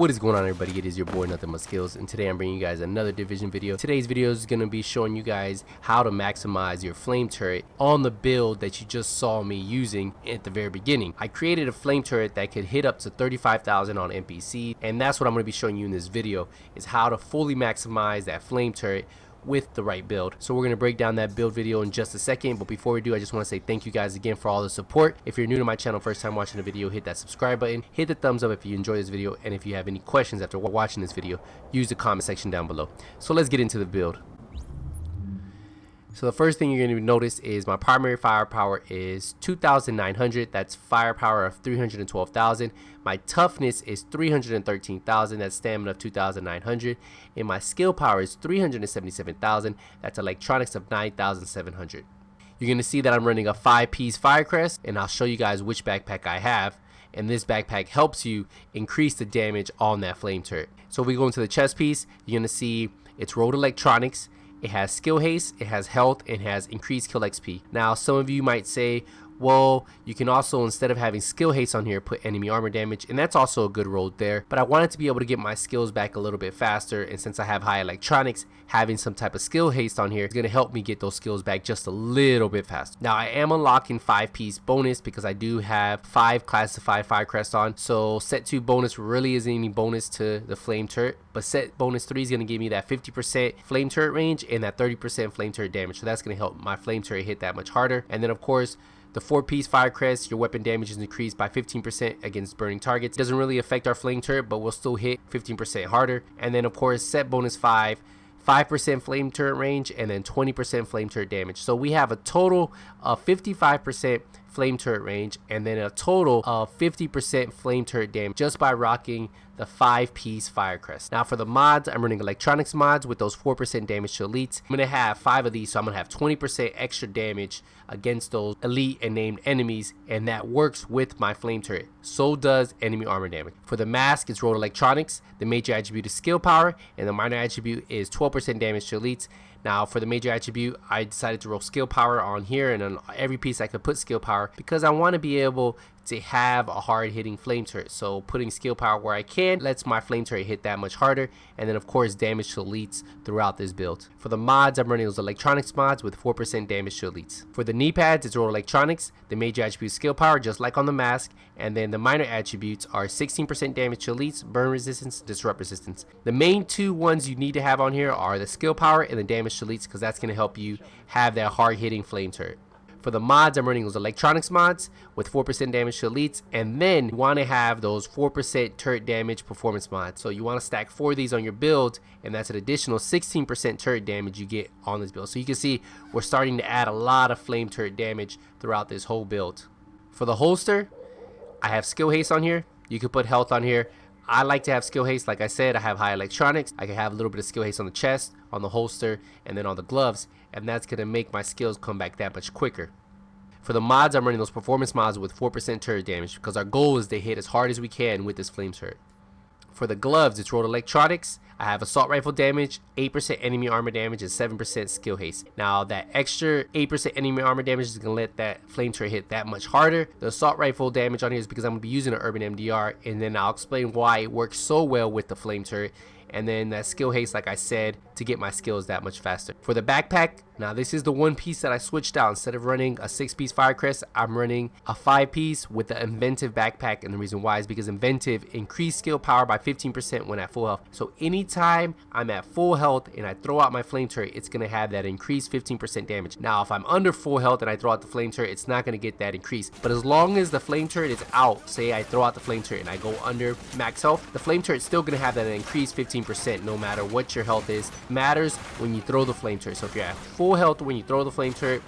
What is going on, everybody? It is your boy Nothing But Skills, and today I'm bringing you guys another division video. Today's video is going to be showing you guys how to maximize your flame turret on the build that you just saw me using at the very beginning. I created a flame turret that could hit up to 35,000 on NPC, and that's what I'm going to be showing you in this video, is how to fully maximize that flame turret with the right build. So we're going to break down that build video in just a second, but before we do, I just want to say thank you guys again for all the support. If you're new to my channel, first time watching the video, hit that subscribe button, hit the thumbs up if you enjoy this video, and if you have any questions after watching this video, use the comment section down below. So let's get into the build. So the first thing you're going to notice is my primary firepower is 2,900. That's firepower of 312,000. My toughness is 313,000. That's stamina of 2,900. And my skill power is 377,000. That's electronics of 9,700. You're going to see that I'm running a 5-piece Firecrest, and I'll show you guys which backpack I have. And this backpack helps you increase the damage on that flame turret. So if we go into the chest piece, you're going to see it's rolled electronics. It has skill haste, it has health, it has increased kill XP. Now some of you might say, well, you can also, instead of having skill haste on here, put enemy armor damage, and that's also a good roll there. But I wanted to be able to get my skills back a little bit faster, and since I have high electronics, having some type of skill haste on here is going to help me get those skills back just a little bit faster. Now I am unlocking 5-piece bonus because I do have 5 classified Firecrest on, so set 2 bonus really isn't any bonus to the flame turret, but set bonus 3 is going to give me that 50% flame turret range and that 30% flame turret damage, so that's going to help my flame turret hit that much harder. And then of course, the 4-piece Firecrest, your weapon damage is increased by 15% against burning targets. It doesn't really affect our flame turret, but we'll still hit 15% harder. And then of course, set bonus 5, 5% flame turret range, and then 20% flame turret damage. So we have a total of 55% flame turret range, and then a total of 50% flame turret damage just by rocking the 5-piece Firecrest. Now for the mods, I'm running electronics mods with those 4% damage to elites. I'm gonna have 5 of these, so I'm gonna have 20% extra damage against those elite and named enemies, and that works with my flame turret. So does enemy armor damage. For the mask, it's rolled electronics. The major attribute is skill power, and the minor attribute is 12% damage to elites. Now for the major attribute, I decided to roll skill power on here, and on every piece I could put skill power because I want to be able to have a hard hitting flame turret. So putting skill power where I can lets my flame turret hit that much harder, and then of course damage to elites throughout this build. For the mods, I'm running those electronics mods with 4% damage to elites. For the knee pads, it's rolled electronics. The major attribute is skill power, just like on the mask, and then the minor attributes are 16% damage to elites, burn resistance, disrupt resistance. The main 2 ones you need to have on here are the skill power and the damage to elites, because that's going to help you have that hard hitting flame turret. For the mods, I'm running those electronics mods with 4% damage to elites, and then you want to have those 4% turret damage performance mods. So you want to stack 4 of these on your build, and that's an additional 16% turret damage you get on this build. So you can see we're starting to add a lot of flame turret damage throughout this whole build. For the holster, I have skill haste on here. You can put health on here. I like to have skill haste. Like I said, I have high electronics. I can have a little bit of skill haste on the chest, on the holster, and then on the gloves, and that's going to make my skills come back that much quicker. For the mods, I'm running those performance mods with 4% turret damage because our goal is to hit as hard as we can with this flame turret. For the gloves, it's rolled electronics. I have assault rifle damage, 8% enemy armor damage, and 7% skill haste. Now that extra 8% enemy armor damage is going to let that flame turret hit that much harder. The assault rifle damage on here is because I'm going to be using an urban MDR, and then I'll explain why it works so well with the flame turret. And then that skill haste, like I said, to get my skills that much faster. For the backpack, now this is the one piece that I switched out. Instead of running a 6-piece Firecrest, I'm running a 5-piece with the inventive backpack, and the reason why is because inventive increased skill power by 15% when at full health. So anytime I'm at full health and I throw out my flame turret, it's going to have that increased 15% damage. Now if I'm under full health and I throw out the flame turret, it's not going to get that increase. But as long as the flame turret is out, say I throw out the flame turret and I go under max health, the flame turret is still going to have that increased 15% no matter what your health is. It matters when you throw the flame turret. So if you're at full health when you throw the flame turret,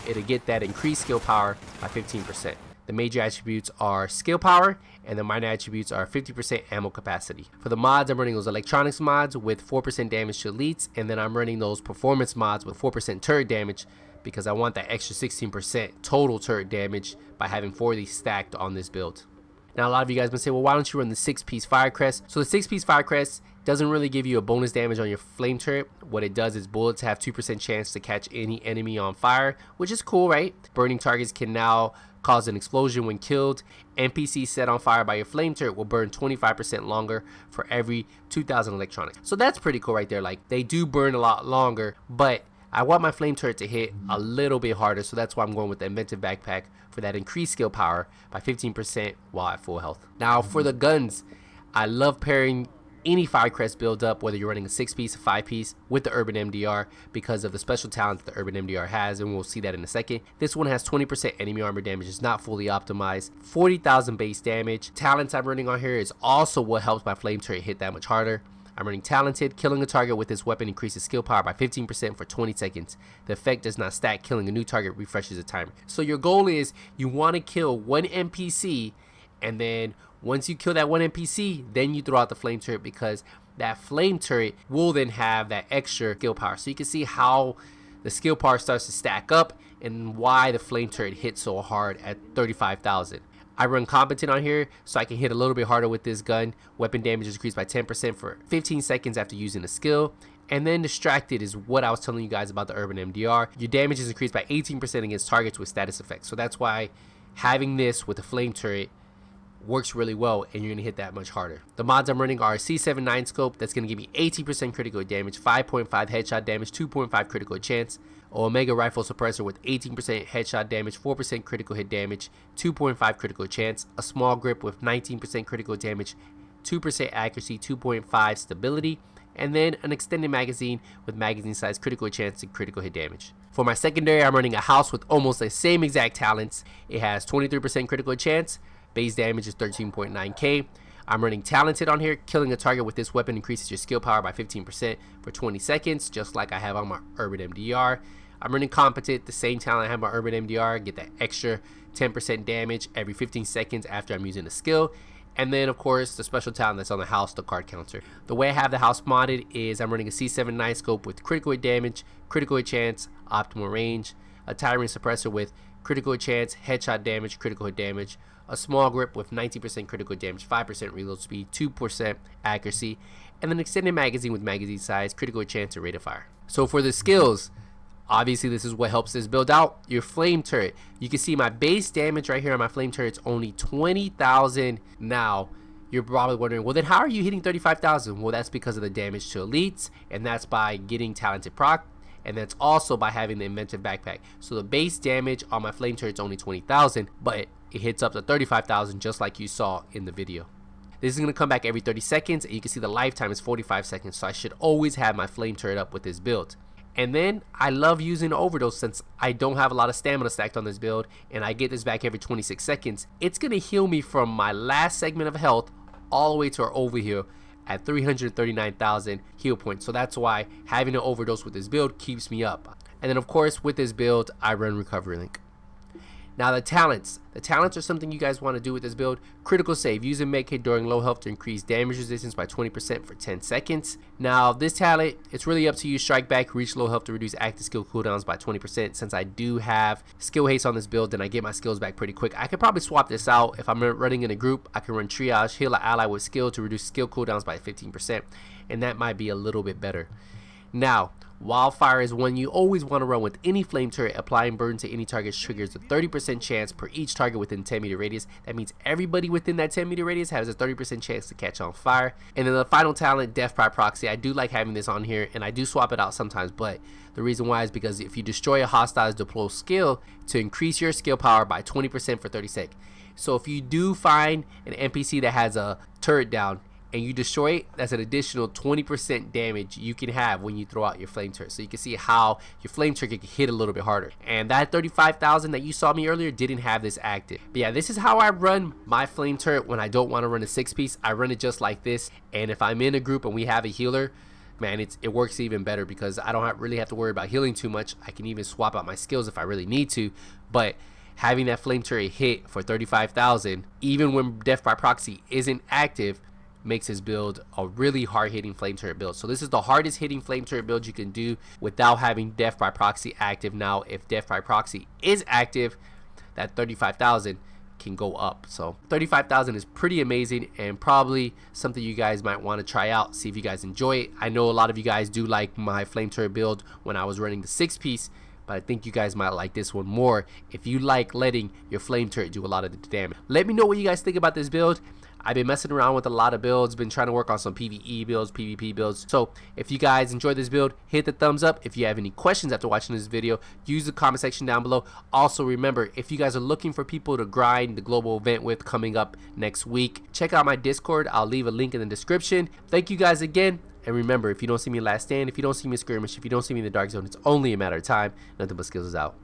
it'll get that increased skill power by 15%. The major attributes are skill power, and the minor attributes are 50% ammo capacity. For the mods, I'm running those electronics mods with 4% damage to elites, and then I'm running those performance mods with 4% turret damage because I want that extra 16% total turret damage by having 4 of these stacked on this build. Now a lot of you guys been saying, well, why don't you run the 6-piece Firecrest? So the 6-piece Firecrest Doesn't really give you a bonus damage on your flame turret. What it does is bullets have 2% chance to catch any enemy on fire, which is cool, right? Burning targets can now cause an explosion when killed. NPCs set on fire by your flame turret will burn 25% longer for every 2,000 electronics. So that's pretty cool right there. Like, they do burn a lot longer, but I want my flame turret to hit a little bit harder, so that's why I'm going with the inventive backpack for that increased skill power by 15% while at full health. Now for the guns, I love pairing any Firecrest build up, whether you're running a 6-piece, a 5-piece, with the Urban MDR because of the special talent that the Urban MDR has, and we'll see that in a second. This one has 20% enemy armor damage, it's not fully optimized, 40,000 base damage. Talents I'm running on here is also what helps my flame turret hit that much harder. I'm running Talented. Killing a target with this weapon increases skill power by 15% for 20 seconds. The effect does not stack. Killing a new target refreshes the timer. So your goal is you want to kill one NPC, and then once you kill that one NPC, then you throw out the flame turret, because that flame turret will then have that extra skill power. So you can see how the skill power starts to stack up and why the flame turret hits so hard at 35,000. I run Competent on here so I can hit a little bit harder with this gun. Weapon damage is increased by 10% for 15 seconds after using a skill. And then Distracted is what I was telling you guys about the Urban MDR. Your damage is increased by 18% against targets with status effects. So that's why having this with the flame turret works really well, and you're going to hit that much harder. The mods I'm running are a C79 scope that's going to give me 18% critical damage, 5.5 headshot damage, 2.5 critical chance. Omega rifle suppressor with 18% headshot damage, 4% critical hit damage, 2.5 critical chance. A small grip with 19% critical damage, 2% accuracy, 2.5 stability. And then an extended magazine with magazine size, critical chance, and critical hit damage. For my secondary, I'm running a house with almost the same exact talents. It has 23% critical chance. Base damage is 13.9k. I'm running Talented on here. Killing a target with this weapon increases your skill power by 15% for 20 seconds, just like I have on my Urban MDR. I'm running Competent, the same talent I have on my Urban MDR. Get that extra 10% damage every 15 seconds after I'm using a skill. And then, of course, the special talent that's on the house, the card counter. The way I have the house modded is I'm running a C79 scope with critical hit damage, critical hit chance, optimal range, a tyrant suppressor with critical hit chance, headshot damage, critical hit damage, a small grip with 19% critical damage, 5% reload speed, 2% accuracy, and an extended magazine with magazine size, critical chance, and rate of fire. So for the skills, obviously this is what helps this build out. Your flame turret, you can see my base damage right here on my flame turret is only 20,000. Now you're probably wondering, well then how are you hitting 35,000? Well, that's because of the damage to elites, and that's by getting Talented proc, and that's also by having the inventive backpack. So the base damage on my flame turret is only 20,000, but it hits up to 35,000 just like you saw in the video. This is going to come back every 30 seconds, and you can see the lifetime is 45 seconds, so I should always have my flame turret up with this build. And then I love using Overdose since I don't have a lot of stamina stacked on this build, and I get this back every 26 seconds. It's going to heal me from my last segment of health all the way to our overheal at 339,000 heal points. So that's why having an Overdose with this build keeps me up. And then of course with this build I run Recovery Link. Now the talents are something you guys want to do with this build. Critical save, use a medkit during low health to increase damage resistance by 20% for 10 seconds. Now this talent, it's really up to you. Strike back, reach low health to reduce active skill cooldowns by 20%. Since I do have skill haste on this build, then I get my skills back pretty quick. I could probably swap this out. If I'm running in a group, I can run triage, heal an ally with skill to reduce skill cooldowns by 15%, and that might be a little bit better. Now, Wildfire is one you always want to run with any flame turret. Applying burn to any target triggers a 30% chance per each target within 10 meter radius. That means everybody within that 10 meter radius has a 30% chance to catch on fire. And then the final talent, Death by Proxy. I do like having this on here, and I do swap it out sometimes, but the reason why is because if you destroy a hostile's deploy skill, to increase your skill power by 20% for 30 seconds. So if you do find an NPC that has a turret down and you destroy it, that's an additional 20% damage you can have when you throw out your flame turret. So you can see how your flame turret can hit a little bit harder. And that 35,000 that you saw me earlier didn't have this active. But yeah, this is how I run my flame turret when I don't want to run a 6-piece. I run it just like this. And if I'm in a group and we have a healer, man, it works even better because I don't really have to worry about healing too much. I can even swap out my skills if I really need to. But having that flame turret hit for 35,000, even when Death by Proxy isn't active, makes this build a really hard-hitting flame turret build. So this is the hardest hitting flame turret build you can do without having Death by Proxy active. Now if Death by Proxy is active, that 35,000 can go up. So 35,000 is pretty amazing and probably something you guys might want to try out, see if you guys enjoy it. I know a lot of you guys do like my flame turret build when I was running the 6-piece, but I think you guys might like this one more if you like letting your flame turret do a lot of the damage. Let me know what you guys think about this build. I've been messing around with a lot of builds, been trying to work on some PvE builds, PvP builds. So if you guys enjoyed this build, hit the thumbs up. If you have any questions after watching this video, use the comment section down below. Also remember, if you guys are looking for people to grind the global event with coming up next week, check out my Discord. I'll leave a link in the description. Thank you guys again. And remember, if you don't see me last stand, if you don't see me skirmish, if you don't see me in the dark zone, it's only a matter of time. Nothing but skills is out.